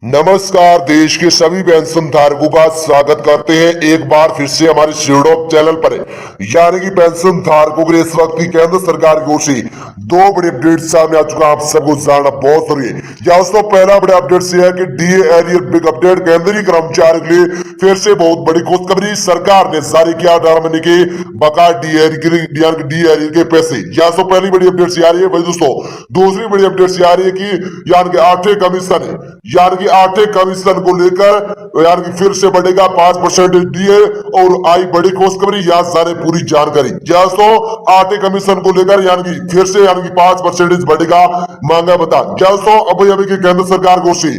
नमस्कार। देश के सभी पेंशन धारकों का स्वागत करते हैं एक बार फिर से हमारे शेडॉक चैनल पर। यानी कि पेंशन धारकों के लिए इस वक्त की केंद्र सरकार की ओर से दो बड़े अपडेट सामने आ चुका है, आप सबको जानना बहुत जरूरी है। दोस्तों, पहला बड़ा अपडेट ये है कि डीए एरियर बिग अपडेट, केंद्रीय कर्मचारियों के लिए फिर से बहुत बड़ी खुशखबरी। सरकार ने जारी किया 18 महीने के बकाया डी एरियर के पैसे। दोस्तों, पहली बड़ी अपडेट आ रही है। वही दोस्तों, दूसरी बड़ी अपडेट आ रही है कि यानी कि आठवें कमीशन आठवें कमीशन को लेकर यानी कि फिर से बढ़ेगा 5% डीए और आई बड़ी खुशखबरी। यहाँ सारे पूरी जानकारी। दोस्तों, आठवें कमीशन को लेकर यानी कि फिर से यानी कि 5% बढ़ेगा मांगा बता। दोस्तों, अभी की केंद्र सरकार को से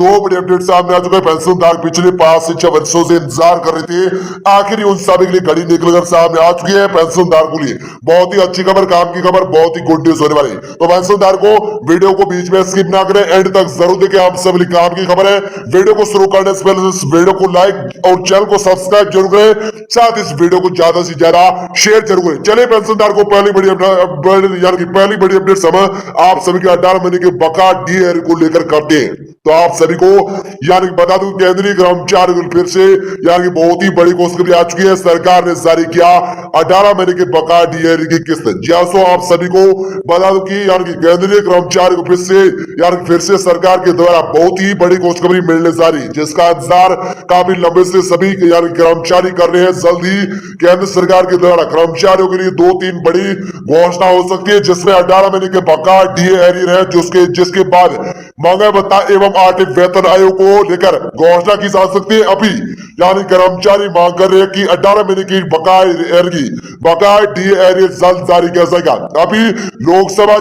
दो बड़े अपडेट सामने आ चुके हैं। पेंशन धारक पिछले 5 से 6 वर्षों से इंतजार कर रहे थे, आखिर उन सभी के लिए घड़ी निकलकर सामने आ चुकी है। पेंशन धारकों के लिए बहुत ही अच्छी खबर, काम की खबर, बहुत ही गुड न्यूज होने वाली। तो पेंशन धारकों, वीडियो को बीच में स्किप ना करें, एंड तक जरूर देखें। आप सब काम की खबर है। वीडियो को शुरू करने से पहले इस वीडियो को लाइक और चैनल को सब्सक्राइब जरूर करें, साथ इस वीडियो को ज्यादा से ज्यादा शेयर जरूर करें। चलिए पेंशन धारकों, पहली बड़ी अपडेट समय आप सभी के 18 महीने के बकाया डीए को लेकर करते हैं। तो आप सभी को यानी बता दूं, केंद्रीय कर्मचारी फिर से यानी बहुत ही बड़ी खुशखबरी आ चुकी है। सरकार ने जारी किया 18 महीने के बकाया डीए की किस्त। जैसो आप सभी को बता दूं कि यानी केंद्रीय कर्मचारी को फिर से सरकार के द्वारा बहुत ही बड़ी खुशखबरी मिलने जा रही है, जिसका इंतजार काफी लंबे से सभी यानी कर्मचारी कर रहे हैं। जल्द ही केंद्र सरकार के द्वारा कर्मचारियों के लिए 2-3 बड़ी घोषणा हो सकती है, जिसमें 18 महीने के बकाया डीए एरियर है, जिसके बाद महंगाई भत्ता एवं आर्थिक वेतन आयोग को लेकर घोषणा की जा सकती है। अभी यानी कर्मचारी मांग कर रहे हैं कि 18 महीने की बकाया डीए एरियर जल्द जारी किया जाएगा। अभी लोकसभा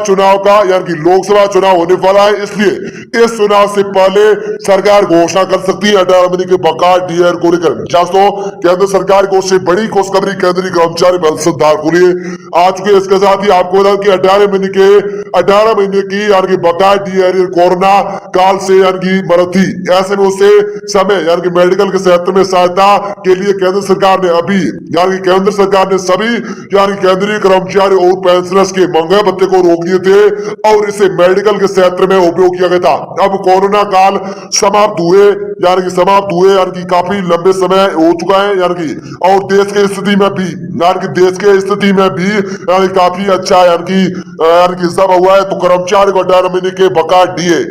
चुनाव होने वाला है, इसलिए इस चुनाव से पहले सरकार घोषणा कर सकती है 18 महीने के बकाया डीए को लेकर। दोस्तों, केंद्र सरकार को से बड़ी खुशखबरी केंद्रीय कर्मचारी पेंशन धारकों के लिए आ चुकी है। इसके साथ ही आपको बता कि 18 महीने की यानी कि बकाया डीए एरियर कोरोना काल से यानी कि मदद थी। ऐसे में उसे समय यानी कि मेडिकल के क्षेत्र में सहायता के लिए केंद्र सरकार ने सभी यानी केंद्रीय कर्मचारी और पेंशनर्स के महंगाई भत्ते को रोक दिए थे और इसे मेडिकल के क्षेत्र में उपयोग किया गया था। अब कोरोना काल समाप्त हुए यानी कि काफी लंबे समय हो चुका है यानी कि, और देश की स्थिति में भी यानी काफी अच्छा यानी कि सब हुआ है। तो कर्मचारी को 18 महीने के बकाया डीए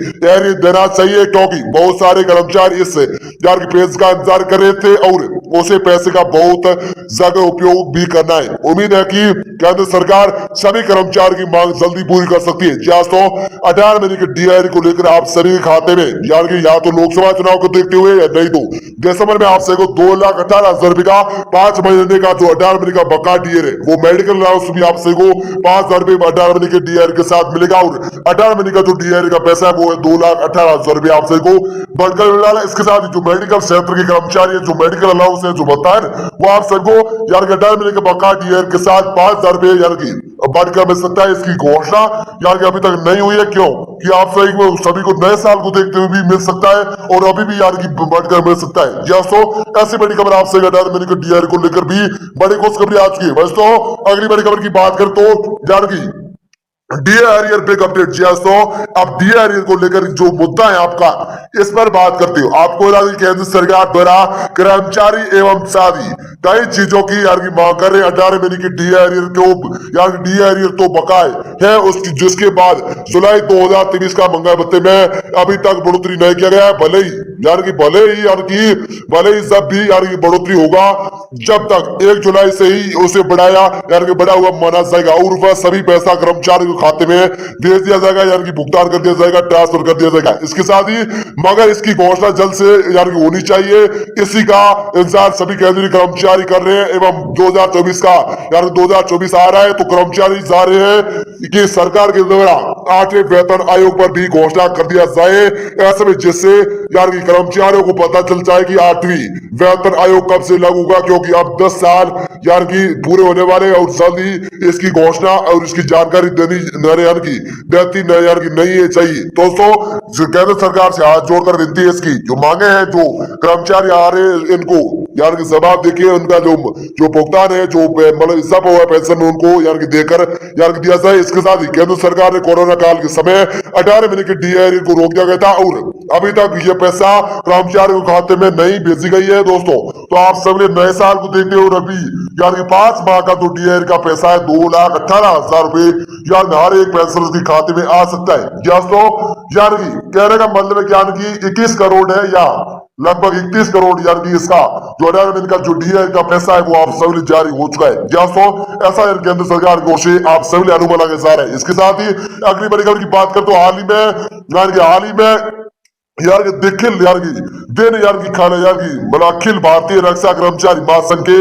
देना चाहिए, क्योंकि बहुत सारे कर्मचारी इस यानी पेंशन का इंतजार कर रहे थे और उसे पैसे का बहुत जगह उपयोग भी करना है। उम्मीद है कि केंद्र सरकार सभी कर्मचारी की मांग जल्दी पूरी कर सकती है। दोस्तों, 18 महीने के डीए को लेकर आप सभी के खाते में यानी कि या तो लोकसभा चुनाव को देखते हुए या नहीं तो दिसंबर में आप सभी को 2,18,000 रुपए का 5 महीने का जो 18 महीने का बकाया डीए है, वो मेडिकल अलाउंस भी आप सभी को 5,000 रुपए 18 महीने के डीए के साथ मिलेगा। और 18 महीने का जो डीए का पैसा है वो है 2,18,000 रुपए आप सभी को बढ़कर मिल रहा है। इसके साथ जो मेडिकल क्षेत्र के कर्मचारी है, जो मेडिकल अलाउंस है जो भत्ता है, वो आप सबको यानी कि 18 महीने के बकाया डीए के साथ 5,000 रुपए यानी कि बढ़कर मिल सकता है। इसकी घोषणा यानी कि अभी तक नहीं हुई है, क्यों कि आप सभी को नए साल को देखते हुए भी मिल सकता है और अभी भी यानी कि बढ़कर मिल सकता है। दोस्तों, ऐसी बड़ी खबर आपसे 18 महीने के डीए को लेकर भी बड़ी खुशखबरी आ चुकी है। दोस्तों, अगली बड़ी खबर की बात करें तो यानी कि डीए एरियर बिग अपडेट। दोस्तों, अब डीए एरियर को लेकर जो मुद्दा है आपका, इस पर बात करते हो। आपको बता दें, केंद्र सरकार द्वारा कर्मचारी एवं साथी कई चीजों की यानी कि मांग कर रहे हैं। 18 महीने की डीए एरियर तो बकाए है, उसकी जिसके बाद जुलाई 2023 का महंगाई भत्ते में अभी तक बढ़ोतरी नहीं किया गया है। भले ही जब भी यानी कि बढ़ोतरी होगा, जब तक 1 जुलाई से ही उसे बढ़ा हुआ माना जाएगा और वह सभी पैसा कर्मचारी खाते में भेज दिया जाएगा, यानी कि भुगतान कर दिया जाएगा, ट्रांसफर कर दिया जाएगा। इसके साथ ही मगर इसकी घोषणा जल्द से यानी कि होनी चाहिए। इसी का इंतजार सभी केंद्रीय कर्मचारी कर रहे हैं। एवं 2024 का यानी 2024 आ रहा है, तो कर्मचारी जा रहे हैं कि सरकार के द्वारा 8वें वेतन आयोग पर भी घोषणा कर दिया जाए, ऐसे में जिससे यानी कि कर्मचारियों को पता चल जाए कि 8वीं वेतन आयोग कब से लागू होगा, क्योंकि अब 10 साल यानी कि पूरे होने वाले और जल्द ही इसकी घोषणा और इसकी जानकारी देनी नहीं चाहिए। दोस्तों, केंद्र सरकार से हाथ जोड़कर विनती है, इसकी जो मांगे हैं, जो कर्मचारी आ रहे हैं, इनको यानी कि जवाब देखिए उनका जो भुगतान है, जो मतलब हिस्सा हुआ पेंशन में उनको यानी कि देकर यानी कि दिया जाए। इसके साथ ही केंद्र सरकार ने कोरोना काल के समय 18 महीने के डीए को रोक दिया गया था और अभी तक ये पैसा कर्मचारियों के खाते में नहीं भेजी गई है दोस्तों। तो आप सबने नए साल को देखते हो अभी यानी कि 5 माह का जो डीए का पैसा है 2,18,000 रुपए यानी हर एक पेंशनर के खाते में आ सकता है दोस्तों। यानी कि कहने का मतलब है यानी कि 21 करोड़ है या लगभग 31 करोड़ यानी कि इसका जो 18 महीने का जो डीए का पैसा है वो आप सभी जारी हो चुका है दोस्तों। ऐसा केंद्र सरकार की ओर से आप सभी अनुमान लगे जा रहे हैं। इसके साथ ही अगली बड़ी खबर की बात करते तो हाल ही में यार की दिखिल यार की दिन यार की खाना यार की मतलब अखिल भारतीय रक्षा कर्मचारी महासंघ के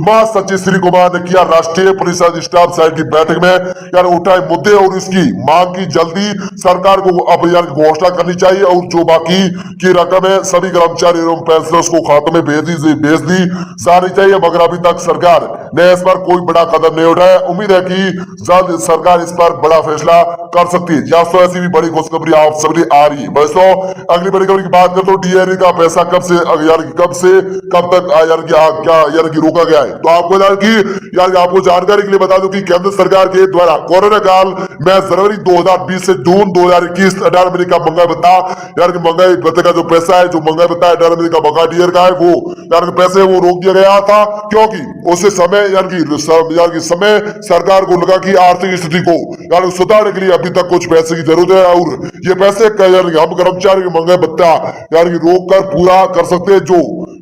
महासचिव श्री कुमार ने किया राष्ट्रीय पुलिस अधिष्ठान साइड की बैठक में यार उठाए मुद्दे और इसकी मांग की जल्दी सरकार को अब यार घोषणा करनी चाहिए और जो बाकी की रकम है सभी कर्मचारी एवं पेंशनर्स को खातों में भेज दी जानी चाहिए, मगर अभी तक सरकार ने इस पर कोई बड़ा कदम नहीं उठाया। उम्मीद है कि जल्द सरकार इस पर बड़ा फैसला कर सकती है। दोस्तों ऐसी भी बड़ी खुशखबरी आप सभी आ रही है। दोस्तों अगली बड़ी खबर की बात करते हो डीए का पैसा कब से कब तक यार की रोका गया है। तो आपको आपको जानकारी के लिए बता दूं कि केंद्र सरकार के द्वारा कोरोना काल में जनवरी 2020 से जून 2021 18 महीने का महंगाई भत्ता यार की महंगाई भत्ते का जो पैसा है, जो महंगाई भत्ता 18 महीने का बकाया डीए का है वो यार पैसे वो रोक दिया गया था, क्योंकि उस समय यार की समय सरकार को लगा कि आर्थिक स्थिति को यार सुधारने के लिए अभी तक कुछ पैसे की जरूरत है और ये पैसे हम कर्मचारी के महंगाई भत्ता यार की रोक कर पूरा कर सकते हैं। जो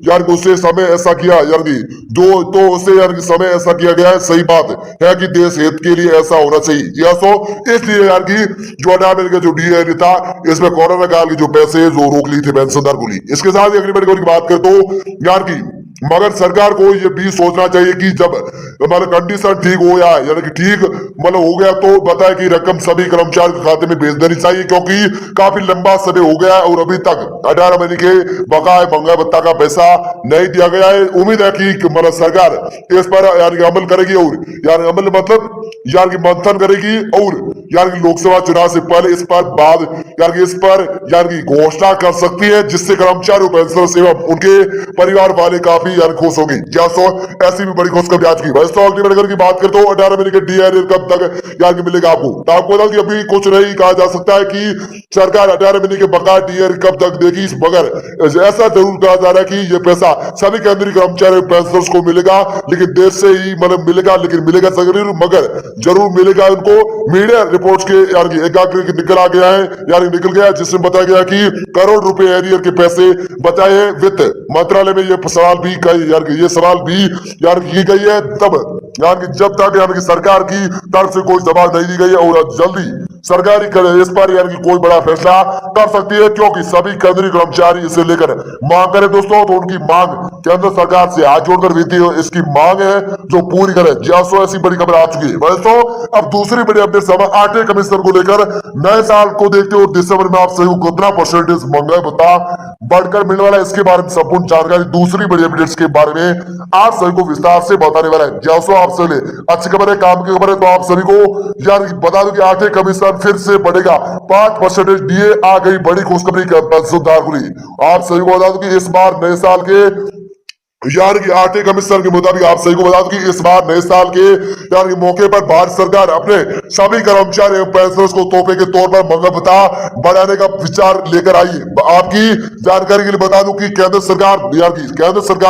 यार उसे समय ऐसा किया यार की तो उसे यार की समय ऐसा किया गया है। सही बात है कि देश हित के लिए ऐसा होना चाहिए। इसलिए यार की जो 18 महीने का जो डीए था इसमें कोरोना काल के जो पैसे जो रोक ली थे पेंशनदार को ली। इसके साथ ही अगली बड़ी खबर की बात करें तो यार की मगर सरकार को ये भी सोचना चाहिए कि जब मतलब कंडीशन ठीक हो या यानी कि ठीक मतलब हो गया तो बताए कि रकम सभी कर्मचारी के खाते में भेज देनी चाहिए, क्योंकि काफी लंबा समय हो गया है और अभी तक 18 महीने के बकाये महंगाई भत्ता का पैसा नहीं दिया गया है। उम्मीद है कि मतलब सरकार इस पर यानी अमल करेगी और यानी अमल मतलब यार की मंथन करेगी और यार की लोकसभा चुनाव से पहले इस पर यार की घोषणा कर सकती है, जिससे कर्मचारी पेंशनर्स एवं उनके परिवार वाले काफी यार खुश होगी। ऐसी भी बड़ी खुशखबरी आज की। दोस्तों अगली बड़ी खबर की बात करते हो 18 महीने के डीए कब तक यार की मिलेगा आपको। तो आपको बता अभी कुछ नहीं कहा जा सकता है कि सरकार 18 महीने के बकाया डीए कब तक देगी, मगर ऐसा जरूर कहा जा रहा है कि ये पैसा सभी केंद्रीय कर्मचारी पेंशनर्स को मिलेगा, लेकिन देश से ही मतलब मिलेगा, लेकिन मिलेगा जरूर मगर जरूर मिलेगा उनको। मीडिया रिपोर्ट्स के यार की एक निकल आ गया है यार निकल गया, जिसमें बताया गया कि करोड़ रुपए एरियर के पैसे बचाए। वित्त मंत्रालय में ये सवाल भी यार की गई है तब यार की जब तक यार की सरकार की तरफ से कोई जवाब नहीं दी गई है और जल्दी सरकारी इस पर यार की कोई बड़ा फैसला कर सकती है, क्योंकि सभी केंद्रीय कर्मचारी इसे लेकर मांग करें दोस्तों। तो उनकी मांग केंद्र सरकार से हाथ जोड़कर विनती है, इसकी मांग है जो पूरी करे। ऐसी बड़ी खबर आ चुकी है। दोस्तों अब दूसरी बड़ी अपडेट समय 8वें कमीशन को लेकर नए साल को देखते हुए दिसंबर में आप सभी को कितना परसेंटेज महंगाई भत्ता बढ़कर मिलने वाला है, इसके बारे में संपूर्ण जानकारी दूसरी बड़ी अपडेट्स के बारे में आप सभी को विस्तार से बताने वाला है। जैसो आप सभी अच्छी खबर है, काम की खबर है, तो आप सभी को यार बता दो कि 8वें कमीशन फिर से बढ़ेगा 5% डीए आ गई बड़ी खुशखबरी पेंशनदार को ली। आप सभी को बता दो कि इस बार नए साल के यार की 8वें कमीशन के मुताबिक आप सही को बता दूं कि इस बार नए साल के यार के मौके पर भारत सरकार अपने सभी कर्मचारी एवं पेंशनर्स को तोहफे के तौर पर महंगाई भत्ता बढ़ाने का विचार लेकर आई है। आपकी जानकारी के लिए बता दूं कि केंद्र सरकार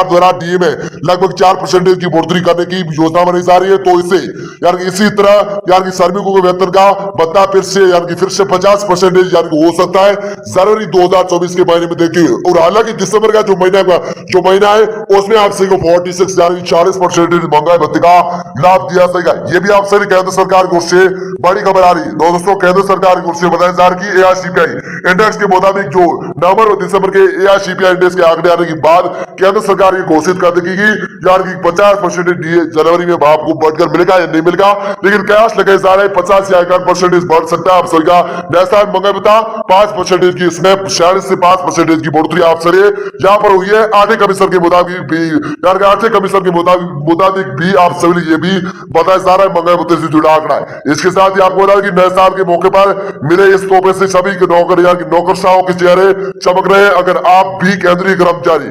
द्वारा डीए में लगभग 4% की बढ़ोतरी करने की योजना बनाई जा रही है। तो इसे यार इसी तरह यार की श्रमिकों के वेतन का भत्ता फिर से 50% यार हो सकता है जनवरी 2024 के महीने में देखिए। और हालांकि दिसंबर का जो महीना है उसमें आप सभी को 46 यानी 40% महंगाई भत्ते का लाभ दिया जाएगा। ये भी आप सभी केंद्र सरकार की ओर से बड़ी खबर आ रही है। दोस्तों केंद्र सरकार की ओर से बताया जा रहा है कि एआईसीपीआई इंडेक्स के मुताबिक जो नवंबर और दिसंबर के एआईसीपीआई इंडेक्स के आंकड़े आने के बाद केंद्र सरकार ये घोषित कर देगी कि यार की 50% डीए जनवरी में आपको बढ़कर मिलेगा या नहीं मिलेगा, लेकिन कयास लगाए जा रहे 50 या 51% बढ़ सकता है। आप सभी का नया साल महंगाई भत्ता 5% की, इसमें 46 से 5% की बढ़ोतरी आप सभी यहाँ पर हुई है 8वें कमीशन के मुताबिक भी यार कि आर्थिक कमीशन के मुताबिक भी आप सभी ये भी बताया जा रहा है महंगाई भत्ते से जुड़ा आंकड़ा है। इसके साथ ही आपको बता कि नए साल के मौके पर मिले इस तोहफे से सभी के नौकर यार कि नौकरशाहों के चेहरे चमक रहे हैं। अगर आप भी केंद्रीय कर्मचारी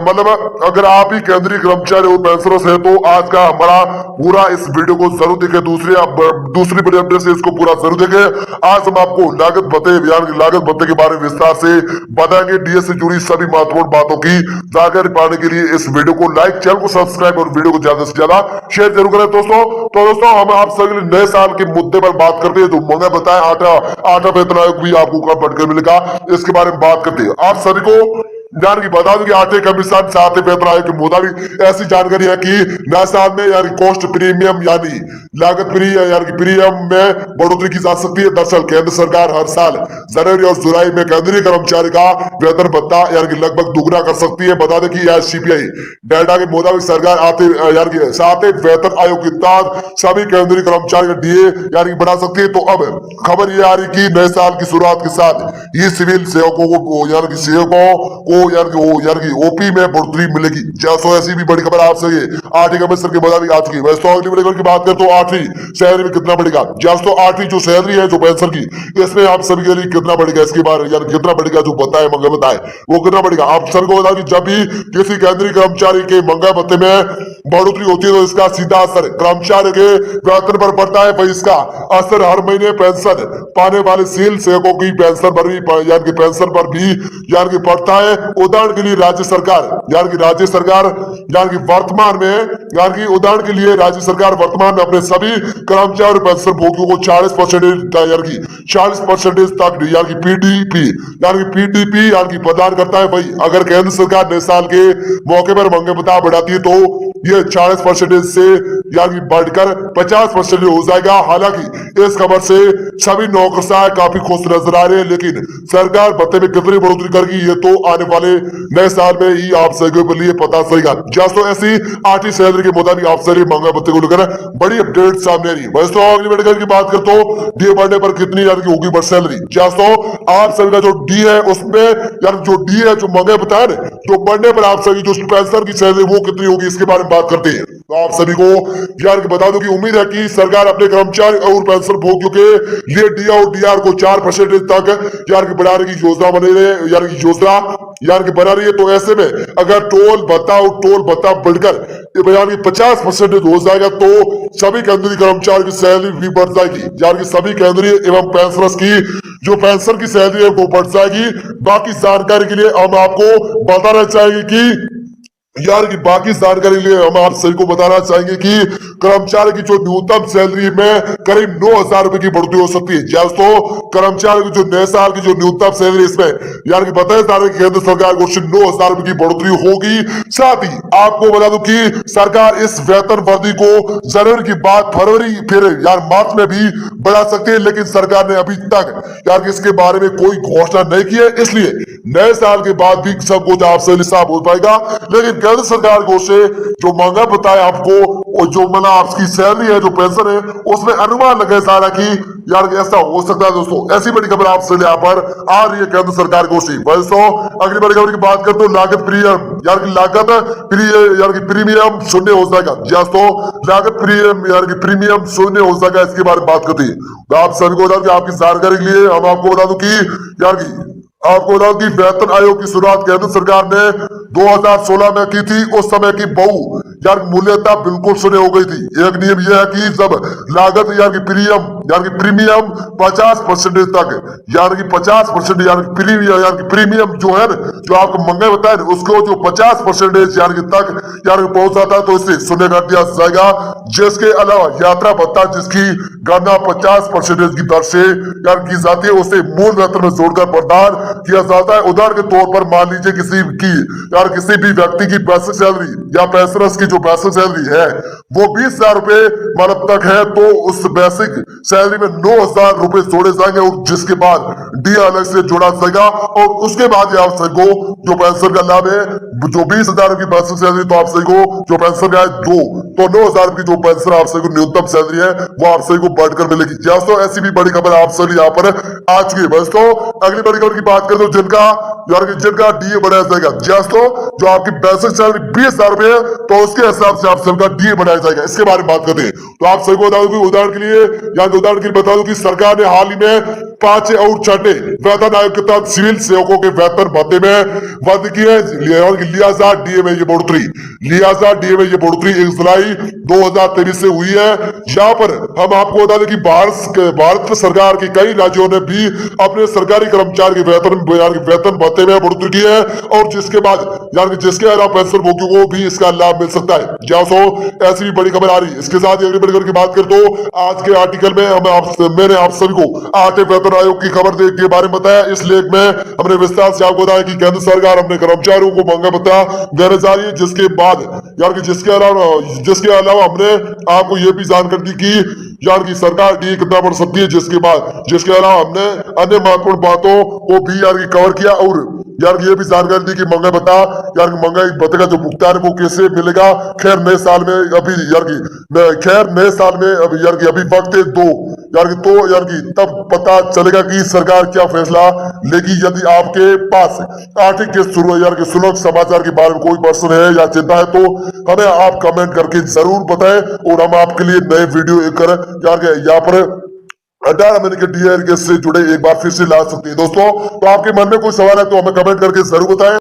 मतलब अगर आप भी केंद्रीय कर्मचारी और पेंशनर्स है तो आज का हमारा पूरा इस वीडियो को जरूर देखें। दूसरी बड़ी अपडेट से इसको पूरा जरूर देखें। आज हम आपको लागत भत्ते लागत भत्ते के बारे में विस्तार से बताएंगे। डीएस से जुड़ी सभी महत्वपूर्ण बातों की जानकारी पाने के लिए इस वीडियो को लाइक, चैनल को सब्सक्राइब और वीडियो को ज्यादा से ज्यादा शेयर जरूर करें दोस्तों। तो दोस्तों हम आप सभी नए साल के मुद्दे पर बात करते हैं। तो महंगा बताए आटा वेतन आयोग भी आपको कब बढ़कर मिलेगा इसके बारे में बात करते हैं। आप सभी को यार की बता दूं कि आटे कमीशन साथ वेतन आयोग के मुताबिक ऐसी जानकारी है कि नए साल में यार कॉस्ट प्रीमियम यानी लागत प्रीमियम में बढ़ोतरी की जा सकती है। दरअसल केंद्र सरकार हर साल जनवरी और जुलाई में केंद्रीय कर्मचारी का वेतन भत्ता यार की लगभग दुगना कर सकती है। बता दें कि यह सीपीआई डेटा के मुताबिक सरकार सातवें वेतन आयोग के तहत सभी केंद्रीय कर्मचारी का डीए यार की बढ़ा सकती है। तो अब खबर ये आ रही कि नए साल की शुरुआत के साथ ये सिविल सेवकों को यार की ओपी में बढ़ोतरी मिलेगी। जैसो ऐसी भी बड़ी खबर आपसे आर्थिक कमीशन के मुताबिक आ चुकी है। वैसे अगली बड़ी खबर की बात करें तो आठवीं सैलरी में कितना बढ़ेगा। जैसो आठवीं जो सैलरी है जो पेंशन की इसमें आप सभी के लिए कितना बढ़ेगा इसके बारे यार कितना बढ़ेगा जो बताए मंगा बताए वो कितना बढ़ेगा। आप सभी को बता कि जब भी किसी केंद्रीय कर्मचारी के मंगा भत्ते में बढ़ोतरी होती है तो इसका सीधा असर कर्मचारी के वेतन पर पड़ता है। वही इसका असर हर महीने पेंशन पाने वाले सिविल सेवकों की पेंशन पर भी यार की पड़ता है। उदाहरण के लिए राज्य सरकार वर्तमान में अपने सभी कर्मचारी और पेंशन भोगियों को 40% तक पीटीपी प्रदान करता है। वही अगर केंद्र सरकार नए साल के मौके पर मंगे भत्ता बढ़ाती है तो ये 40% से बढ़कर 50% हो जाएगा। हालांकि इस खबर से सभी नौकरशाह काफी खुश नजर आ रहे हैं, लेकिन सरकार भत्ते में कितनी बढ़ोतरी करेगी ये तो आने वाले नए साल में ही आप सभी के लिए पता चलेगा। जैसो ऐसी आठवीं सैलरी के मुताबिक आप सभी महंगा भत्ते को लेकर बड़ी अपडेट सामने आ रही है। वैसे अगली मेडिकल की बात करें तो डी बढ़ने पर कितनी यार की होगी बढ़ सैलरी। जैसो आप सभी का जो डी है उसमें यार जो डी है जो महंगा भत्ता है तो बढ़ने पर आप सभी जो पेंशन की सैलरी वो कितनी होगी इसके बारे में बात करते हैं। तो आप सभी को यार बता दो कि उम्मीद है कि सरकार अपने कर्मचारी और पेंशन भोगियों के लिए डी और डीआर को 4% तक यार बढ़ाने की योजना बना रही है। तो ऐसे में अगर टोल भत्ता बढ़कर 50% हो जाएगा तो सभी केंद्रीय कर्मचारी की सैलरी भी बढ़ जाएगी। यार की सभी केंद्रीय एवं पेंशनर्स की जो पेंशन की सैलरी है वो बढ़ जाएगी। बाकी जानकारी के लिए हम आपको बताना चाहेंगे कि बाकी जानकारी लिए हम आप सभी को बताना चाहेंगे कि कर्मचारी की जो न्यूनतम सैलरी में करीब 9,000 रुपए की बढ़ोतरी हो सकती है। जैसे कर्मचारी की जो नए साल की जो न्यूनतम सैलरी इसमें बताया जा रहा है केंद्र सरकार को 9,000 रुपए की बढ़ोतरी होगी। साथ ही आपको बता दूं कि सरकार इस वेतन वृद्धि को जनवरी के बाद फरवरी फिर मार्च में भी बढ़ा सकती है, लेकिन सरकार ने अभी तक इसके बारे में कोई घोषणा नहीं की है। इसलिए नए साल के बाद भी सब कुछ आपसे साफ हो पाएगा। लेकिन केंद्र सरकार को से जो महंगा बताया आपको और जो आपकी सैलरी है जो पेंशन है उसमें अनुमान लगाया जा रहा है कि ऐसा हो सकता है। दोस्तों ऐसी बड़ी खबर आपसे यहाँ पर आ रही है केंद्र सरकार को से। अगली बड़ी खबर की बात करते हो लागत प्रीमियम शून्य हो जाएगा। लागत प्रीमियम शून्य हो जाएगा इसके बारे में बात करते हैं। तो आप सभी को बता दूं आपकी जानकारी के लिए हम आपको बता दूं कि आपको बता कि वेतन आयोग की शुरुआत केंद्र सरकार ने 2016 में की थी। उस समय की बहु मूल्यता बिल्कुल शून्य हो गई थी। एक नियम यह है कि जब लागत प्रीमियम 50% तक 50% प्रीमियम जो है जो आपको महंगा बताए उसको जो 50% तक पहुंच जाता है तो इसे शून्य कर दिया जाएगा। जिसके अलावा यात्रा भत्ता जिसकी गणना 50% की दर से की जाती है उसे मूल वेतन में जोड़कर प्रदान किया जाता है। उदाहरण के तौर पर मान लीजिए किसी भी व्यक्ति की बेसिक सैलरी या पेंशनर्स की जो बेसिक सैलरी है वो 20,000 रुपए तक है तो उस बेसिक सैलरी में 9,000 रुपए जोड़े जाएंगे और जिसके बाद डी अलग से जोड़ा जाएगा और उसके बाद आप सभी को जो पेंशन का लाभ है जो 20,000 की बेसिक सैलरी तो आप सभी को जो पेंशन का है 9,000 की जो पेंशन आप सभी को न्यूनतम सैलरी है वो आप सभी को बढ़कर मिलेगी। जैसे ऐसी भी बड़ी खबर आप सभी यहाँ पर आ चुकी है। अगली बड़ी खबर की बात करें तो जिनका डीए बढ़ाया जाएगा। जैसो जो आपकी बेसिक सैलरी 20,000 रुपए है तो उसके हिसाब से आप सबका डीए बनाया जाएगा। इसके बारे में बात करते हैं तो आप सबको बता दूं कि उदाहरण के लिए बता दूं कि सरकार ने हाल ही में 5 और 6 वेतन आयोग के तहत सिविल सेवकों के वेतन भत्ते में वृद्धि की है। लिहाजा डीए में ये बढ़ोतरी 1 जुलाई 2023 से हुई है। यहाँ पर हम आपको बता दें कि भारत सरकार के कई राज्यों ने भी अपने सरकारी कर्मचारी के वेतन भत्ते में बढ़ोतरी की है और जिसके अलावा पेंशन भोगियों को भी इसका लाभ मिल सकता है। ऐसी भी बड़ी खबर आ रही है। इसके साथ अगली बड़ी खबर की बात करें तो आज के आर्टिकल में मैंने आप सभी को 8वें वेतन आयोग की खबर के बारे में बताया। इस लेख में हमने विस्तार से आपको बताया कि केंद्र सरकार अपने कर्मचारियों को महंगा भत्ता देने जा रही है। जिसके अलावा हमने आपको ये भी जानकारी दी कि सरकार डी कितना बढ़ सकती है। जिसके अलावा हमने अन्य महत्वपूर्ण बातों को भी कवर किया और ये भी जानकारी दी कि महंगाई भत्ते का जो भुगतान वो कैसे मिलेगा। खैर नए साल में अभी अभी वक्त है तब पता चलेगा कि सरकार क्या फैसला लेगी। यदि आपके पास आर्थिक सुलभ समाचार के बारे में कोई प्रश्न है या चिंता है तो हमें आप कमेंट करके जरूर बताएं और हम आपके लिए नए वीडियो यहाँ पर 18 महीने के डीए से जुड़े एक बार फिर से ला सकते हैं। दोस्तों तो आपके मन में कोई सवाल है तो हमें कमेंट करके जरूर बताएं।